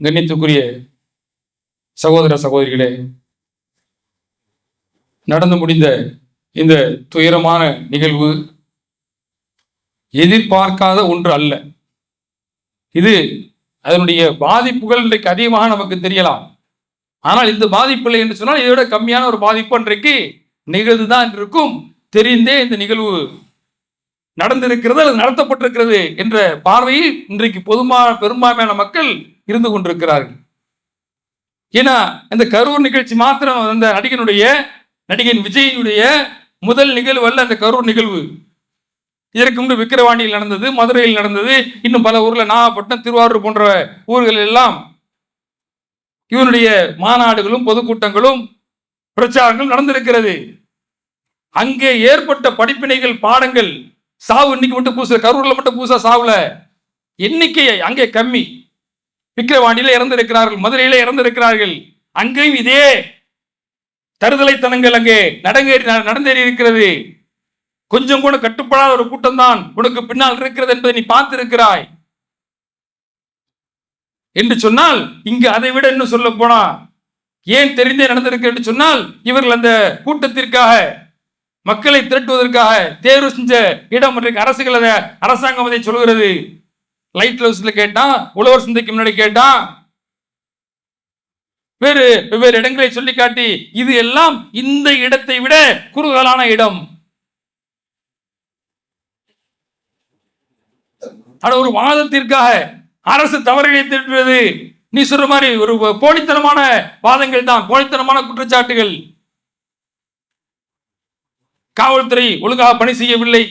கண்ணியத்துக்குரிய சகோதர சகோதரிகளே, நடந்து முடிந்த இந்த துயரமான நிகழ்வு எதிர்பார்க்காத ஒன்று அல்ல. இது அதனுடைய பாதிப்புகள் இன்றைக்கு அதிகமாக நமக்கு தெரியலாம். ஆனால் இந்த பாதிப்பு இல்லை என்று சொன்னால் இதை விட கம்மியான ஒரு பாதிப்பு இன்றைக்கு நிகழ்ந்துதான் இருக்கும். தெரிந்தே இந்த நிகழ்வு நடந்திருக்கிறது அல்லது நடத்தப்பட்டிருக்கிறது என்ற பார்வையில் இன்றைக்கு பெரும்பான்மையான மக்கள் இருந்து கொண்டிருக்கிறார்கள். ஏன்னா இந்த கரூர் நிகழ்ச்சி மாத்திரம் அந்த நடிகன் விஜயினுடைய முதல் நிகழ்வு அல்ல. அந்த கரூர் நிகழ்வு இதற்கு முன்பு விக்கிரவாண்டியில் நடந்தது, மதுரையில் நடந்தது, இன்னும் பல ஊர்ல நாகப்பட்டினம், திருவாரூர் போன்ற ஊர்கள் எல்லாம் இவனுடைய மாநாடுகளும் பொதுக்கூட்டங்களும் பிரச்சாரங்களும் நடந்திருக்கிறது. அங்கே ஏற்பட்ட படிப்பினைகள், பாடங்கள், சாவு இன்னைக்கு மட்டும் பூச, கரூர்ல மட்டும் பூசா சாவுல எண்ணிக்கை அங்கே கம்மி. விக்கிரவாண்டியில இறந்திருக்கிறார்கள், மதுரையில இறந்திருக்கிறார்கள். அங்கேயும் இதே தருதலைத்தனங்கள் அங்கே நடந்தேறி இருக்கிறது. கொஞ்சம் கூட கட்டுப்படாத ஒரு கூட்டம் தான் உனக்கு பின்னால் இருக்கிறது என்பதை நீ பார்த்திருக்கிறாய் என்று சொன்னால், இங்கு அதை விட இன்னும் சொல்ல போனா ஏன் தெரிந்தே நடந்திருக்கு என்று சொன்னால், இவர்கள் அந்த கூட்டத்திற்காக மக்களை திரட்டுவதற்காக தேர்வு செஞ்ச இடம் அரசாங்கம் அதை சொல்கிறது. லைட் ஹவுஸ்ல கேட்டான், உழவர் சந்தைக்கு முன்னாடி கேட்டான், வெவ்வேறு இடங்களை சொல்லி காட்டி இது எல்லாம் இந்த இடத்தை விட குறுகலான இடம். ஒரு வாதத்திற்காக அரசு தவறுகளை திட்டுவது, நீ சொல்ற மாதிரி ஒரு போலித்தனமான வாதங்கள் தான், போலித்தனமான குற்றச்சாட்டுகள். காவல்துறை ஒழுங்காக பணி செய்யவில்லை,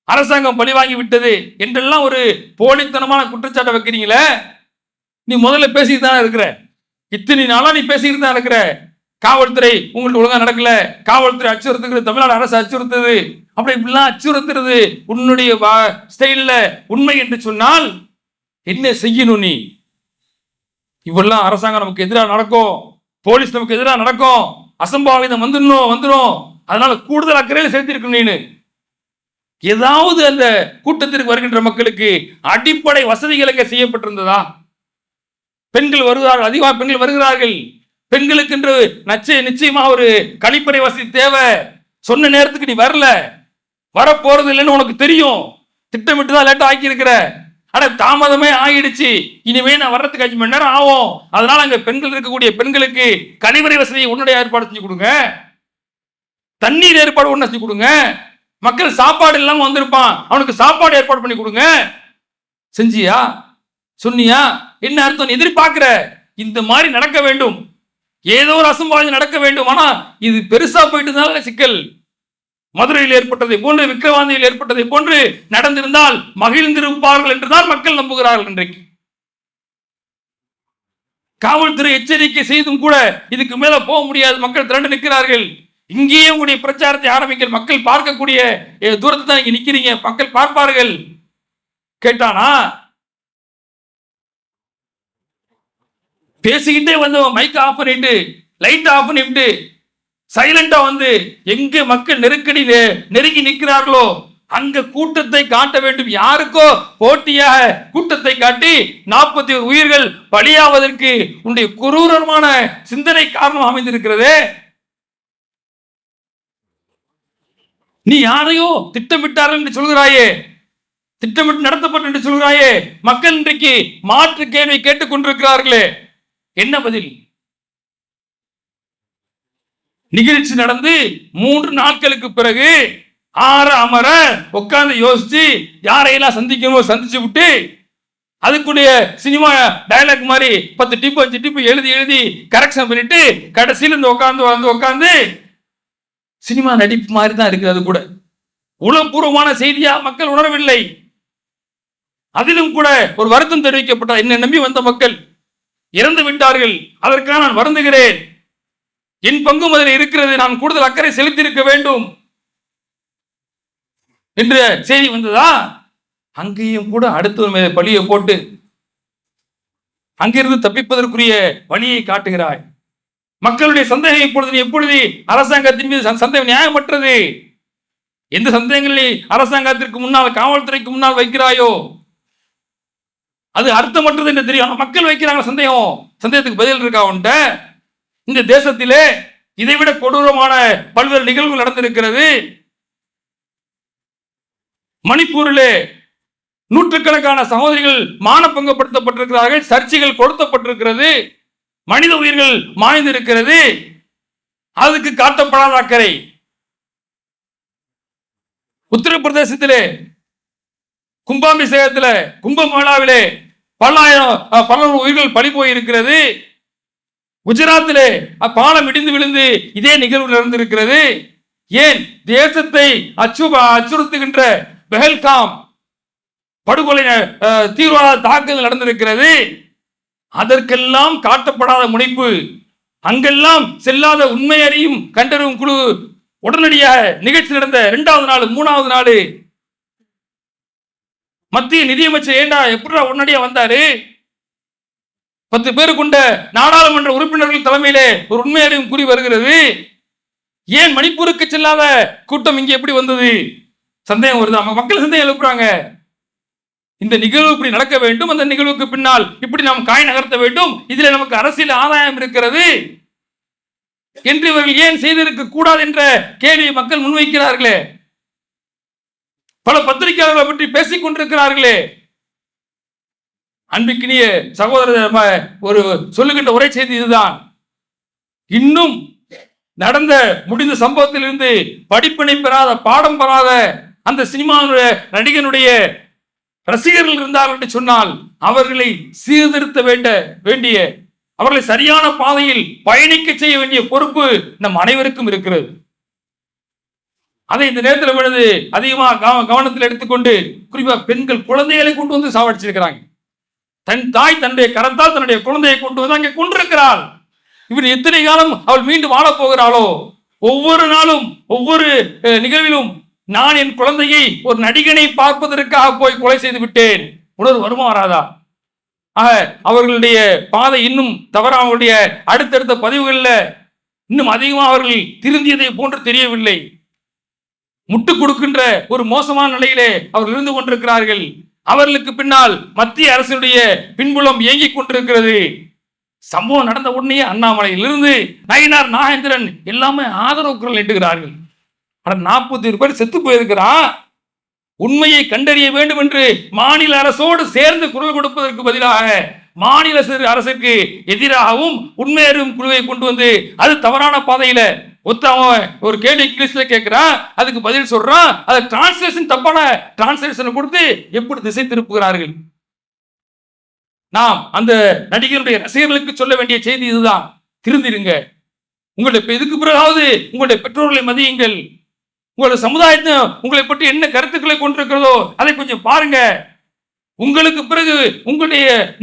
அரசாங்கம் பழி வாங்கி விட்டது என்றெல்லாம் ஒரு போலித்தனமான குற்றச்சாட்டை வைக்கிறீங்களே. நீ முதல்ல பேசிட்டு தான் இருக்கிற, இத்தனை நாளா நீ பேசிட்டு தான் இருக்கிற. காவல்துறை உங்களுக்கு ஒழுங்கா நடக்கல, காவல்துறை அச்சுறுத்துகிறது, தமிழ்நாடு அரசு அச்சுறுத்துது, அப்படி இப்படிலாம் அச்சுறுத்துறது உன்னுடைய ஸ்டைல்ல உண்மை என்று சொன்னால் என்ன செய்யணும் நீ? இவெல்லாம் அரசாங்கம் நமக்கு எதிராக நடக்கும், போலீஸ் நமக்கு எதிராக நடக்கும், அசம்பாவிதம் வந்துடும், அதனால கூடுதல் அக்கறையில் சேர்த்திருக்கணும். நீனு ஏதாவது அந்த கூட்டத்திற்கு வருகின்ற மக்களுக்கு அடிப்படை வசதிகள் அங்கே செய்யப்பட்டிருந்ததா? பெண்கள் வருகிறார்கள், அதிகமாக பெண்கள் வருகிறார்கள். பெண்களுக்கு என்று நிச்சயமா ஒரு கழிப்பறை வசதி தேவை. சொன்ன நேரத்துக்கு நீ வரல, வரப்போறது இல்லைன்னு உனக்கு தெரியும். திட்டமிட்டு தான் லேட்டா ஆக்கி இருக்கிற. தாமதமே ஆகிடுச்சு, இனிமே நான் வர்றதுக்கு 5 மணி நேரம் ஆகும். அதனால அங்க பெண்கள் இருக்கக்கூடிய பெண்களுக்கு கழிவறை வசதியை உன்னுடைய ஏற்பாடு செஞ்சு கொடுங்க, தண்ணீர் ஏற்பாடு ஒண்ணு செஞ்சு கொடுங்க. மக்கள் சாப்பாடு இல்லாம வந்திருப்பான், அவனுக்கு சாப்பாடு ஏற்பாடு பண்ணி கொடுங்க. செஞ்சியா? சொன்னியா? என்ன அர்த்தம்? எதிர்பார்க்கிற இந்த மாதிரி நடக்க வேண்டும், ஏதோ ஒரு அசம்பாவிதம் நடக்க வேண்டும். ஆனா இது பெருசா போயிட்டு சிக்கல். மதுரையில் ஏற்பட்டதை போன்று, விக்கிரவாண்டியில் ஏற்பட்டதை போன்று நடந்திருந்தால் மகிழ்ந்திருப்பார்கள் என்றுதான் மக்கள் நம்புகிறார்கள். இன்றைக்கு காவல்துறை எச்சரிக்கை செய்தும் கூட இதுக்கு மேல போக முடியாது, மக்கள் திரண்டு நிற்கிறார்கள். இங்கேயே உங்களுடைய பிரச்சாரத்தை ஆரம்பிக்க, மக்கள் பார்க்கக்கூடிய தூரத்தை தான் இங்க நிக்கிறீங்க, மக்கள் பார்ப்பார்கள். கேட்டானா? பேசிக்கிட்டே வந்து மைக் ஆஃப் பண்ணிட்டு, லைட் ஆஃப் பண்ணிட்டு, சைலண்டா வந்து எங்க மக்கள் நெருங்கி நிற்கிறார்களோ அங்க கூட்டத்தை காட்ட வேண்டும். யாருக்கோ போட்டியாக கூட்டத்தை காட்டி 40 உயிர்கள் பலியாவதற்கு உன்னுடைய குரூரமான சிந்தனை காரணம் அமைந்திருக்கிறதே. நீ யாரையோ திட்டமிட்டார்கள் என்று சொல்கிறாயே, திட்டமிட்டு நடத்தப்பட்ட என்று சொல்கிறாயே. மக்கள் இன்றைக்கு மாற்று கேள்வி கேட்டுக் கொண்டிருக்கிறார்களே, என்ன பதில்? நிகழ்ச்சி நடந்து 3 நாட்களுக்கு பிறகு அமர உட்கார்ந்து யோசிச்சு யாரையெல்லாம் சந்திக்கணும் சந்திச்சு விட்டு, அதுக்குடைய சினிமா டயலாக் மாதிரி 10 டிப்பு 5 டிப்பு எழுதி கரெக்ஷன் பண்ணிட்டு கடைசியில் உட்கார்ந்து சினிமா நடிப்பு மாதிரி தான் இருக்குது. அது கூட உளப்பூர்வமான செய்தியா மக்கள் உணரவில்லை. அதிலும் கூட ஒரு வருத்தம் தெரிவிக்கப்பட்ட, என்னை நம்பி வந்த மக்கள் இறந்து விட்டார்கள், அதற்காக நான் வருந்துகிறேன், என் பங்கும் அதில் இருக்கிறது, நான் கூடுதல் அக்கறை செலுத்தியிருக்க வேண்டும் என்ற செய்தி வந்ததா? அங்கேயும் கூட அடுத்த மேல பழியை போட்டு அங்கிருந்து தப்பிப்பதற்குரிய வழியை காட்டுகிறாய். மக்களுடைய சந்தேகம் எப்பொழுது அரசாங்கத்தின் மீது சந்தேகம் நியாயமற்றது. எந்த சந்தேகங்களை அரசாங்கத்திற்கு முன்னால், காவல்துறைக்கு முன்னால் வைக்கிறாயோ, அது அர்த்தமற்றது என்று தெரியும். மக்கள் வைக்கிறாங்க சந்தேகம். சந்தேகத்துக்கு பதில் இருக்கா உன்ட்ட? இந்த தேசத்திலே இதைவிட கொடூரமான பல்வேறு நிகழ்வுகள் நடந்திருக்கிறது. மணிப்பூரிலே நூற்றுக்கணக்கான சகோதரிகள் மானபங்கப்படுத்தப்பட்டிருக்கிறார்கள். சர்ச்சைகள் கொடுத்தப்பட்டிருக்கிறது. மனித உயிர்கள் மாய்ந்திருக்கிறது. அதுக்கு காட்டப்படாத அக்கறை. உத்தரப்பிரதேசத்திலே கும்பாபிஷேகத்திலே கும்பமேளாவிலே பல உயிர்கள் பறி போயிருக்கிறது. குஜராத்திலே பாலம் இடிந்து விழுந்து இதே நிகழ்வு நடந்திருக்கிறது. ஏன் தேசத்தை அச்சுறுத்துகின்ற பெஹல்காம் படுகொலை தீவிரவாத தாக்குதல் நடந்திருக்கிறது. அதற்கெல்லாம் காட்டப்படாத முனைப்பு, அங்கெல்லாம் செல்லாத உண்மை அறியும் கண்டறியும் குழு உடனடியாக நிகழ்ச்சி நடந்த 2வது நாள் 3வது நாள் மத்திய நிதியமைச்சர் ஏண்டா எப்படா உடனடியா வந்தாரு? 10 பேர் கொண்ட நாடாளுமன்ற உறுப்பினர்கள் தலைமையிலே ஒரு உண்மை அறியும் கூறி வருகிறது. ஏன் மணிப்பூருக்கு செல்லாத கூட்டம் இங்கே எப்படி வந்தது? சந்தேகம் வருது. மக்கள் சந்தேகம் எழுப்புறாங்க. இந்த நிகழ்வு இப்படி நடக்க வேண்டும், அந்த நிகழ்வுக்கு பின்னால் இப்படி நாம் காய் நகர்த்த வேண்டும், இதுல நமக்கு அரசியல் ஆதாயம் இருக்கிறது என்று இவர்கள் ஏன் செய்திருக்க கூடாது என்ற கேள்வியை மக்கள் முன்வைக்கிறார்களே. பல பத்திரிகையாளர்களை பற்றி பேசிக் கொண்டிருக்கிறார்களே. அன்பிற்கினிய சகோதரர் ஒரு சொல்லுகின்ற உரை செய்தி இதுதான். இன்னும் நடந்த முடிந்த சம்பவத்திலிருந்து படிப்பினை பெறாத, பாடம் பெறாத அந்த சினிமாவுடைய நடிகனுடைய ரசிகர்கள் இருந்தார்கள் என்று சொன்னால் அவர்களை சீர்திருத்த வேண்டிய அவர்களை சரியான பாதையில் பயணிக்க செய்ய வேண்டிய பொறுப்பு நம் அனைவருக்கும் இருக்கிறது. அதை இந்த நேரத்தில் அதிகமாக கவனத்தில் எடுத்துக்கொண்டு குறிப்பாக பெண்கள் குழந்தைகளை கொண்டு வந்து சாவடிச்சிருக்கிறாங்க. தன் தாய் தன்னுடைய கரத்தால் தன்னுடைய குழந்தையை கொண்டு வந்து அங்கே கொண்டிருக்கிறாள். இவர் எத்தனை காலம் அவள் மீண்டும் வாழப் போகிறாளோ? ஒவ்வொரு நாளும் ஒவ்வொரு நிகழ்விலும் நான் என் குழந்தையை ஒரு நடிகனை பார்ப்பதற்காக போய் கொலை செய்து விட்டேன், உணர்வு வருமா வராதா? அவர்களுடைய பாதை இன்னும் தவற, அவர்களுடைய அடுத்தடுத்த பதிவுகளில் இன்னும் அதிகமாக அவர்கள் திருந்தியதை போன்று தெரியவில்லை. முட்டுக் கொடுக்கின்ற ஒரு மோசமான நிலையிலே அவர்கள் இருந்து கொண்டிருக்கிறார்கள். அவர்களுக்கு பின்னால் மத்திய அரசினுடைய பின்புலம் இயங்கிக் கொண்டிருக்கிறது. சம்பவம் நடந்த உடனே அண்ணாமலையிலிருந்து நயினார் நாகேந்திரன் எல்லாமே ஆதரவு குரல் நீட்டுகிறார்கள். 40 பேர் செத்து போயிருக்கிறான். உண்மையை கண்டறிய வேண்டும் என்று மாநில அரசோடு சேர்ந்து குரல் கொடுப்பதற்கு பதிலாக மாநில அரசுக்கு எதிராகவும் உண்மை அறிவும் குழுவை கொண்டு வந்து அது தவறான பாதையில ஒரு கேள்வி இங்கிலீஷ்ல கேட்கிறான், அதுக்கு பதில் சொல்றான். அது டிரான்ஸ்லேஷன் தப்பான டிரான்ஸ்லேஷன் கொடுத்து எப்படி திசை திருப்புகிறார்கள். நாம் அந்த நடிகருடைய ரசிகர்களுக்கு சொல்ல வேண்டிய செய்தி இதுதான். திருந்திருங்க. உங்களுடைய இதுக்கு பிறகாவது உங்களுடைய பெற்றோர்களை மதியுங்கள். உங்களுடைய சமுதாயத்தை உங்களை பற்றி என்ன கருத்துக்களை கொண்டிருக்கிறதோ அதை கொஞ்சம் பாருங்க. உங்களுக்கு பிறகு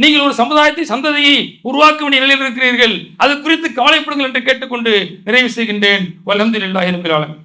நீங்கள் ஒரு சமுதாயத்தை சந்ததியை உருவாக்க வேண்டிய நிலையில் இருக்கிறீர்கள். அது குறித்து கவலைப்படுங்கள் என்று கேட்டுக்கொண்டு நிறைவு செய்கின்றேன். வல்ஹம்துலில்லாஹி ரப்பில் ஆலமீன்.